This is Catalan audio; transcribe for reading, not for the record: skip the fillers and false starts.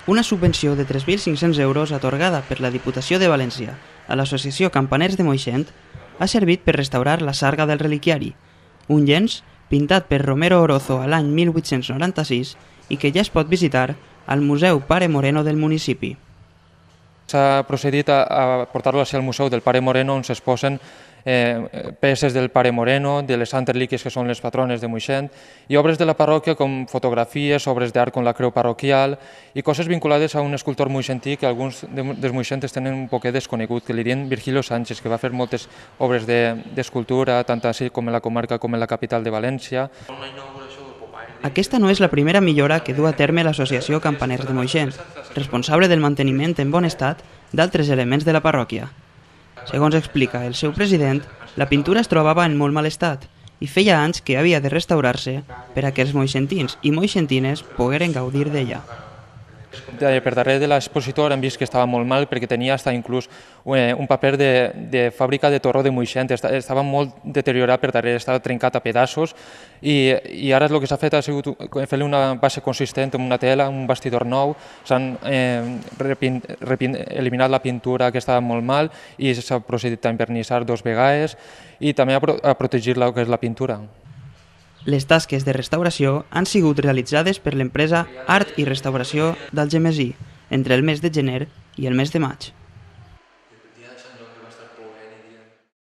Una subvenció de 3.500 euros atorgada per la Diputació de València a l'associació Campaners de Moixent ha servit per restaurar la Sarga del Reliquiari, un llenç pintat per Romero Orozo a l'any 1896 i que ja es pot visitar al Museu Pare Moreno del municipi. S'ha procedit a portar-lo al Museu del Pare Moreno, on s'exposen peces del Pare Moreno, de les santes relíquies que són les patrones de Moixent, i obres de la parròquia com fotografies, obres d'art com la creu parroquial i coses vinculades a un escultor moixentí que alguns dels moixentes tenen un poquet desconegut, que li diuen Virgilio Sánchez, que va fer moltes obres d'escultura, tant així com en la comarca com en la capital de València. Aquesta no és la primera millora que du a terme l'associació Campaners de Moixent, responsable del manteniment en bon estat d'altres elements de la parròquia. Segons explica el seu president, la pintura es trobava en molt mal estat i feia anys que havia de restaurar-se per a que els moixentins i moixentines pogueren gaudir d'ella. Per darrere de l'expositor hem vist que estava molt mal perquè tenia inclús un paper de fàbrica de torró de Moixent, estava molt deteriorat per darrere, estava trencat a pedaços i ara el que s'ha fet ha sigut fer-li una base consistent amb una tela, un bastidor nou, s'han eliminat la pintura que estava molt mal i s'ha procedit a envernissar 2 vegades i també a protegir el que és la pintura. Les tasques de restauració han sigut realitzades per l'empresa Art i Restauració d'Algemesí entre el mes de gener i el mes de maig.